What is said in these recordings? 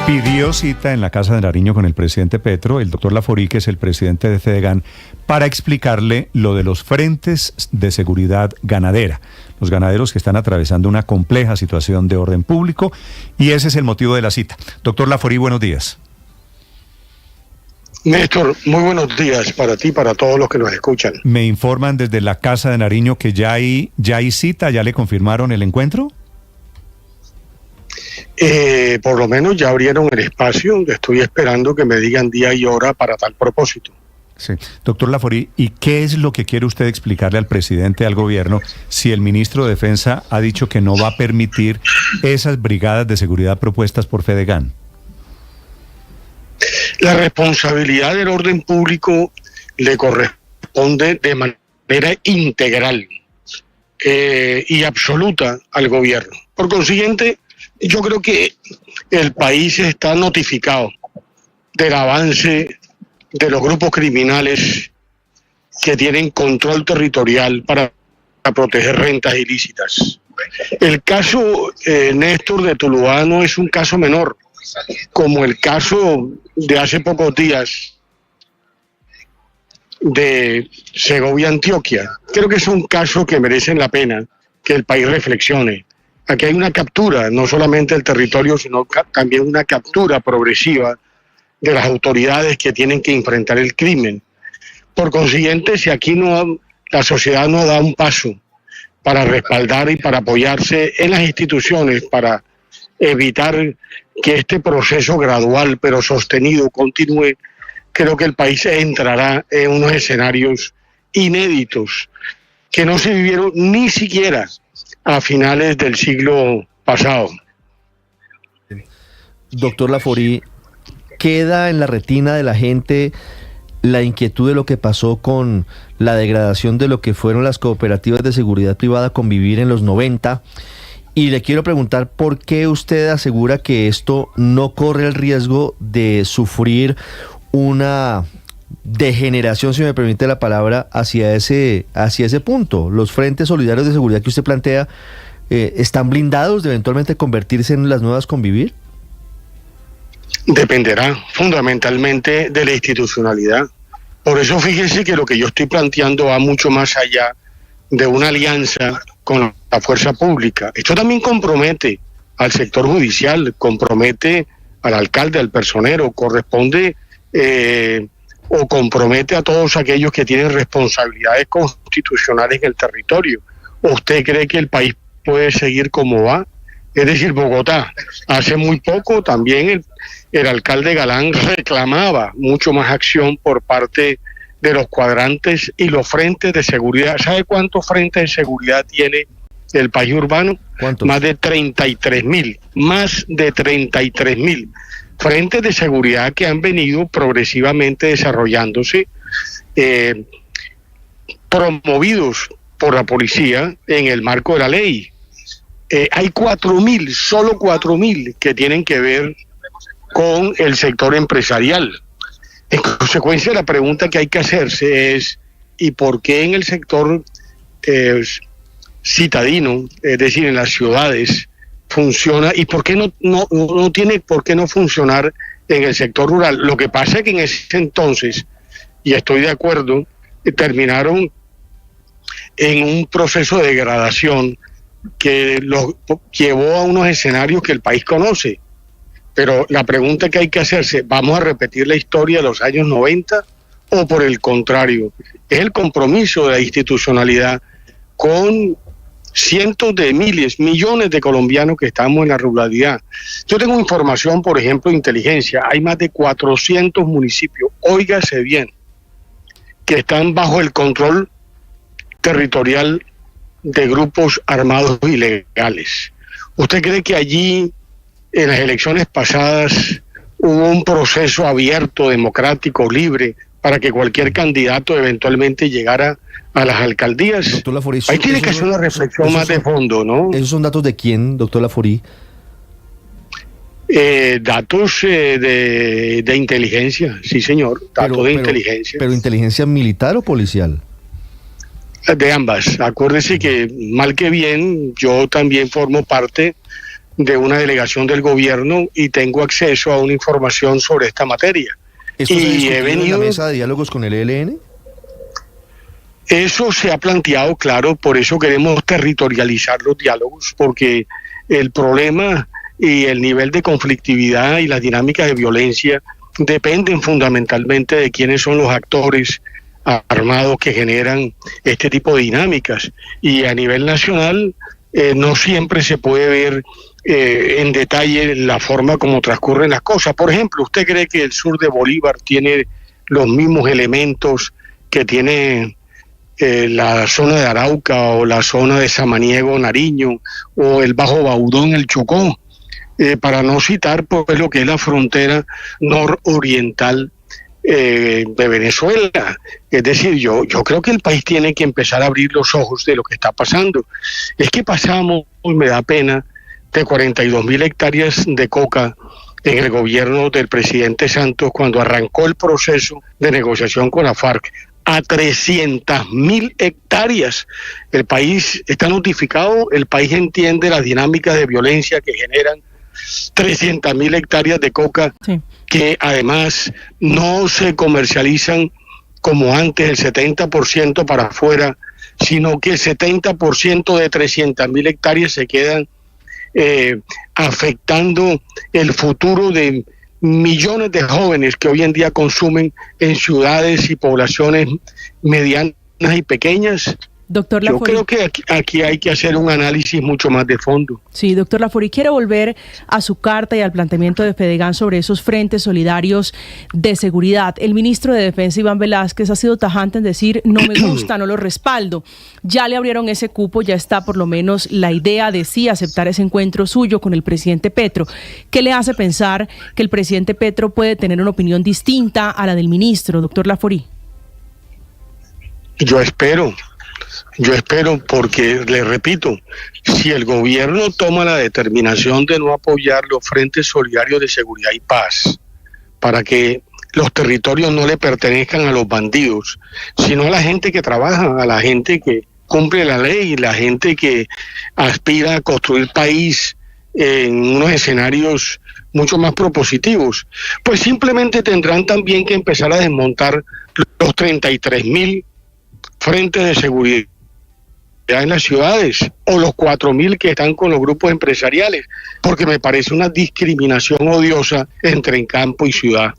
Pidió cita en la Casa de Nariño con el presidente Petro, el doctor Laforí, que es el presidente de Fedegan, para explicarle lo de los frentes de seguridad ganadera. Los ganaderos que están atravesando una compleja situación de orden público, y ese es el motivo de la cita. Doctor Laforí, buenos días. Néstor, muy buenos días para ti y para todos los que nos escuchan. Me informan desde la Casa de Nariño que ya hay cita, ¿ya le confirmaron el encuentro? Por lo menos ya abrieron el espacio, estoy esperando que me digan día y hora para tal propósito. Sí. Doctor Laforí, ¿y qué es lo que quiere usted explicarle al presidente, al gobierno, si el ministro de Defensa ha dicho que no va a permitir esas brigadas de seguridad propuestas por Fedegan? La responsabilidad del orden público le corresponde de manera integral y absoluta al gobierno. Por consiguiente, yo creo que el país está notificado del avance de los grupos criminales que tienen control territorial para proteger rentas ilícitas. El caso, Néstor, de Tuluá no es un caso menor, como el caso de hace pocos días de Segovia, Antioquia. Creo que son casos que merecen la pena que el país reflexione. Aquí hay una captura, no solamente del territorio, sino también una captura progresiva de las autoridades que tienen que enfrentar el crimen. Por consiguiente, si aquí la sociedad no da un paso para respaldar y para apoyarse en las instituciones, para evitar que este proceso gradual pero sostenido continúe, creo que el país entrará en unos escenarios inéditos que no se vivieron ni siquiera a finales del siglo pasado. Doctor Laforí, ¿queda en la retina de la gente la inquietud de lo que pasó con la degradación de lo que fueron las cooperativas de seguridad privada Convivir en los 90? Y le quiero preguntar por qué usted asegura que esto no corre el riesgo de sufrir una degeneración, si me permite la palabra, hacia ese punto. Los frentes solidarios de seguridad que usted plantea, ¿están blindados de eventualmente convertirse en las nuevas Convivir? Dependerá fundamentalmente de la institucionalidad. Por eso fíjese que lo que yo estoy planteando va mucho más allá de una alianza con la fuerza pública. Esto también compromete al sector judicial, compromete al alcalde, al personero, corresponde o compromete a todos aquellos que tienen responsabilidades constitucionales en el territorio. ¿O usted cree que el país puede seguir como va? Es decir, Bogotá, hace muy poco también el alcalde Galán reclamaba mucho más acción por parte de los cuadrantes y los frentes de seguridad. ¿Sabe cuántos frentes de seguridad tiene el país urbano? ¿Cuántos? Más de 33.000 frentes de seguridad que han venido progresivamente desarrollándose, promovidos por la policía en el marco de la ley. Hay 4.000, solo 4.000 que tienen que ver con el sector empresarial. En consecuencia, la pregunta que hay que hacerse es, ¿y por qué en el sector citadino, es decir, en las ciudades, funciona, y por qué no tiene por qué no funcionar en el sector rural? Lo que pasa es que en ese entonces, y estoy de acuerdo, terminaron en un proceso de degradación que los llevó a unos escenarios que el país conoce. Pero la pregunta que hay que hacerse, ¿vamos a repetir la historia de los años 90 o por el contrario? Es el compromiso de la institucionalidad con cientos de miles, millones de colombianos que estamos en la ruralidad. Yo tengo información, por ejemplo, de inteligencia. Hay más de 400 municipios, óigase bien, que están bajo el control territorial de grupos armados ilegales. ¿Usted cree que allí, en las elecciones pasadas, hubo un proceso abierto, democrático, libre, para que cualquier candidato eventualmente llegara a las alcaldías? Doctor Laforí, ahí tiene que hacer una reflexión más de fondo, ¿no? ¿Esos son datos de quién, doctor Laforí? Datos de inteligencia, sí señor, datos de inteligencia. ¿Pero inteligencia militar o policial? De ambas. Acuérdese que mal que bien, yo también formo parte de una delegación del gobierno y tengo acceso a una información sobre esta materia. ¿Esto se discutió en la mesa de diálogos con el ELN? Eso se ha planteado, claro, por eso queremos territorializar los diálogos, porque el problema y el nivel de conflictividad y las dinámicas de violencia dependen fundamentalmente de quiénes son los actores armados que generan este tipo de dinámicas. Y a nivel nacional no siempre se puede ver en detalle la forma como transcurren las cosas. Por ejemplo, ¿usted cree que el sur de Bolívar tiene los mismos elementos que tiene la zona de Arauca o la zona de Samaniego, Nariño, o el Bajo Baudó en el Chocó? Para no citar pues lo que es la frontera nororiental de Venezuela. Es decir, yo creo que el país tiene que empezar a abrir los ojos de lo que está pasando. Es que pasamos, me da pena, de 42.000 hectáreas de coca en el gobierno del presidente Santos cuando arrancó el proceso de negociación con la FARC a 300.000 hectáreas. El país está notificado, el país entiende las dinámicas de violencia que generan 300.000 hectáreas de coca, sí, que además no se comercializan como antes, el 70% para afuera, sino que el 70% de 300.000 hectáreas se quedan afectando el futuro de millones de jóvenes que hoy en día consumen en ciudades y poblaciones medianas y pequeñas. Doctor Laforí, yo creo que aquí hay que hacer un análisis mucho más de fondo. Sí, doctor Laforí, quiero volver a su carta y al planteamiento de Fedegan sobre esos frentes solidarios de seguridad. El ministro de Defensa, Iván Velázquez, ha sido tajante en decir, no me gusta, no lo respaldo. Ya le abrieron ese cupo, ya está por lo menos la idea de sí aceptar ese encuentro suyo con el presidente Petro. ¿Qué le hace pensar que el presidente Petro puede tener una opinión distinta a la del ministro, doctor Laforí? Yo espero porque, le repito, si el gobierno toma la determinación de no apoyar los frentes solidarios de seguridad y paz, para que los territorios no le pertenezcan a los bandidos, sino a la gente que trabaja, a la gente que cumple la ley, la gente que aspira a construir país en unos escenarios mucho más propositivos, pues simplemente tendrán también que empezar a desmontar los 33.000 frentes de seguridad en las ciudades, o los 4.000 que están con los grupos empresariales, porque me parece una discriminación odiosa entre campo y ciudad.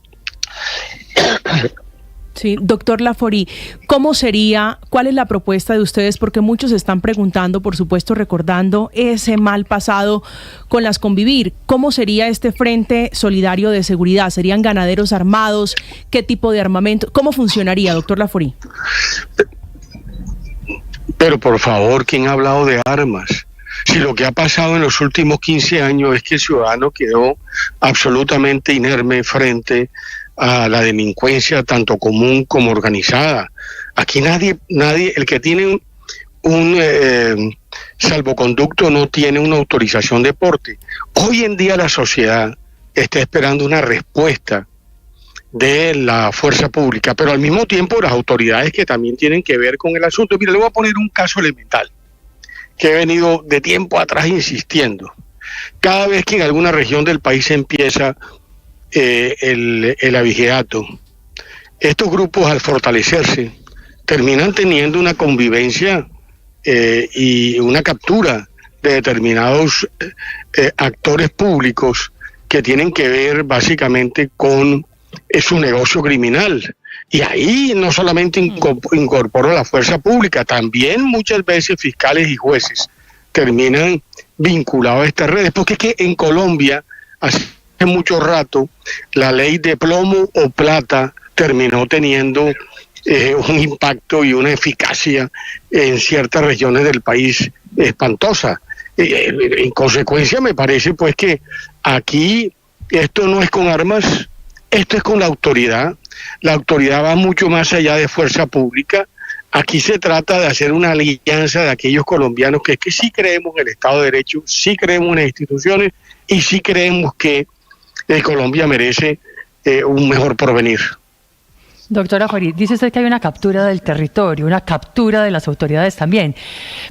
Sí, doctor Laforí, ¿cómo sería, cuál es la propuesta de ustedes? Porque muchos están preguntando, por supuesto, recordando ese mal pasado con las Convivir. ¿Cómo sería este frente solidario de seguridad? ¿Serían ganaderos armados? ¿Qué tipo de armamento? ¿Cómo funcionaría, doctor Laforí? Pero por favor, ¿quién ha hablado de armas? Si lo que ha pasado en los últimos 15 años es que el ciudadano quedó absolutamente inerme frente a la delincuencia, tanto común como organizada. Aquí nadie, el que tiene un salvoconducto no tiene una autorización de porte. Hoy en día la sociedad está esperando una respuesta de la fuerza pública, pero al mismo tiempo las autoridades que también tienen que ver con el asunto. Mira, le voy a poner un caso elemental que he venido de tiempo atrás insistiendo. Cada vez que en alguna región del país empieza el abigeato, estos grupos al fortalecerse terminan teniendo una convivencia y una captura de determinados actores públicos que tienen que ver básicamente con su negocio criminal. Y ahí no solamente incorporó la fuerza pública, también muchas veces fiscales y jueces terminan vinculados a estas redes, porque es que en Colombia hace mucho rato la ley de plomo o plata terminó teniendo un impacto y una eficacia en ciertas regiones del país espantosa. En consecuencia me parece pues que aquí esto no es con armas, esto es con la autoridad. La autoridad va mucho más allá de fuerza pública. Aquí se trata de hacer una alianza de aquellos colombianos que sí creemos en el Estado de Derecho, sí creemos en las instituciones y sí creemos que Colombia merece un mejor porvenir. Doctora Farid, dice usted que hay una captura del territorio, una captura de las autoridades también,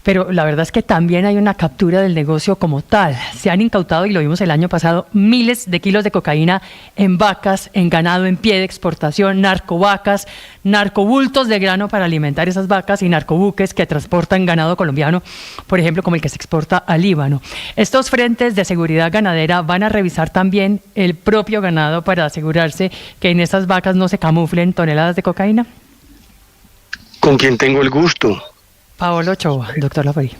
pero la verdad es que también hay una captura del negocio como tal. Se han incautado, y lo vimos el año pasado, miles de kilos de cocaína en vacas, en ganado en pie de exportación, narcovacas, narcobultos de grano para alimentar esas vacas y narcobuques que transportan ganado colombiano, por ejemplo, como el que se exporta al Líbano. Estos frentes de seguridad ganadera van a revisar también el propio ganado para asegurarse que en esas vacas no se camuflen toneladas de cocaína. Con quien tengo el gusto. Paola Ochoa, doctor Laforí.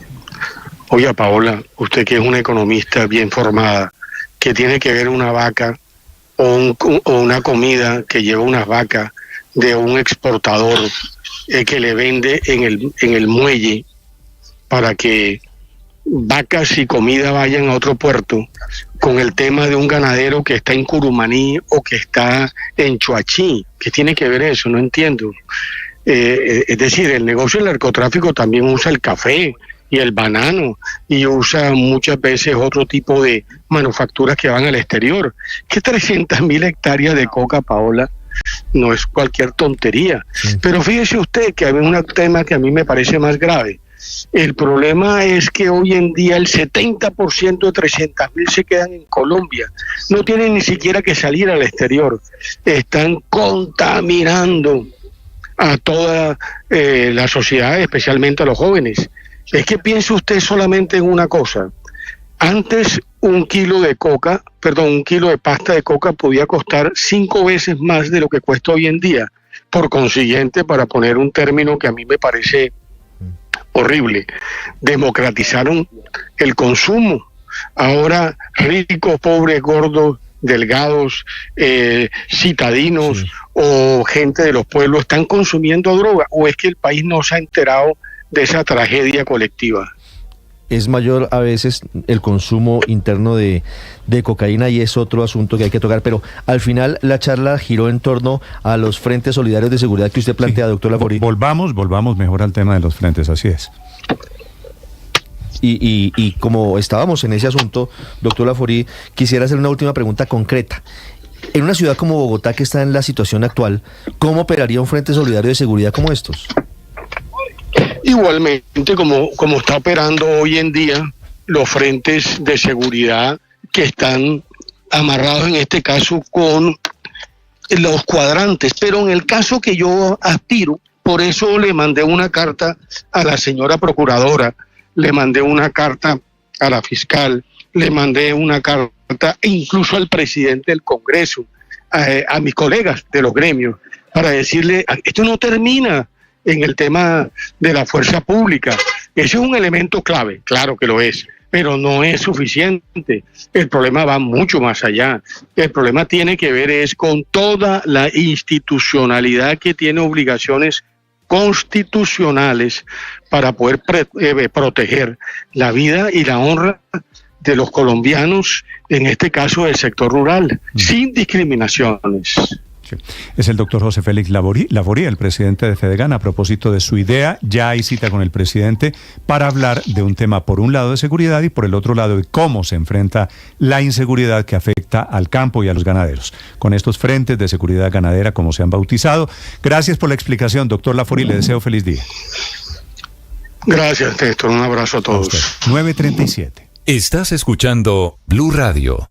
Oiga, Paola, usted que es una economista bien formada, que tiene que ver una vaca o una comida que lleva unas vacas de un exportador que le vende en el muelle para que vacas y comida vayan a otro puerto, con el tema de un ganadero que está en Curumaní o que está en Chuachí. ¿Qué tiene que ver eso? No entiendo. Es decir, el negocio del narcotráfico también usa el café y el banano y usa muchas veces otro tipo de manufacturas que van al exterior. ¿Qué 300.000 hectáreas de coca, Paola? No es cualquier tontería. Sí. Pero fíjese usted que hay un tema que a mí me parece más grave. El problema es que hoy en día el 70% de 300.000 se quedan en Colombia. No tienen ni siquiera que salir al exterior. Están contaminando a toda la sociedad, especialmente a los jóvenes. Es que piense usted solamente en una cosa. Antes un kilo de pasta de coca podía costar 5 veces más de lo que cuesta hoy en día. Por consiguiente, para poner un término que a mí me parece horrible, democratizaron el consumo. Ahora ricos, pobres, gordos, delgados, citadinos, sí, o gente de los pueblos están consumiendo droga, o es que el país no se ha enterado de esa tragedia colectiva. Es mayor a veces el consumo interno de cocaína y es otro asunto que hay que tocar, pero al final la charla giró en torno a los frentes solidarios de seguridad que usted plantea, sí, doctor Laforí. Volvamos mejor al tema de los frentes, así es. Y como estábamos en ese asunto, doctor Laforí, quisiera hacer una última pregunta concreta. En una ciudad como Bogotá, que está en la situación actual, ¿cómo operaría un frente solidario de seguridad como estos? Igualmente, como está operando hoy en día los frentes de seguridad que están amarrados en este caso con los cuadrantes. Pero en el caso que yo aspiro, por eso le mandé una carta a la señora procuradora, le mandé una carta a la fiscal, le mandé una carta incluso al presidente del Congreso, a mis colegas de los gremios, para decirle, esto no termina en el tema de la fuerza pública. Ese es un elemento clave, claro que lo es, pero no es suficiente. El problema va mucho más allá. El problema tiene que ver es con toda la institucionalidad que tiene obligaciones constitucionales para poder proteger la vida y la honra de los colombianos, en este caso del sector rural, sin discriminaciones. Sí. Es el doctor José Félix Laforí, el presidente de Fedegan. A propósito de su idea, ya hay cita con el presidente para hablar de un tema, por un lado de seguridad y por el otro lado de cómo se enfrenta la inseguridad que afecta al campo y a los ganaderos, con estos frentes de seguridad ganadera, como se han bautizado. Gracias por la explicación, doctor Laforí, le deseo feliz día. Gracias, Néstor, un abrazo a todos. 9:37. Estás escuchando Blue Radio.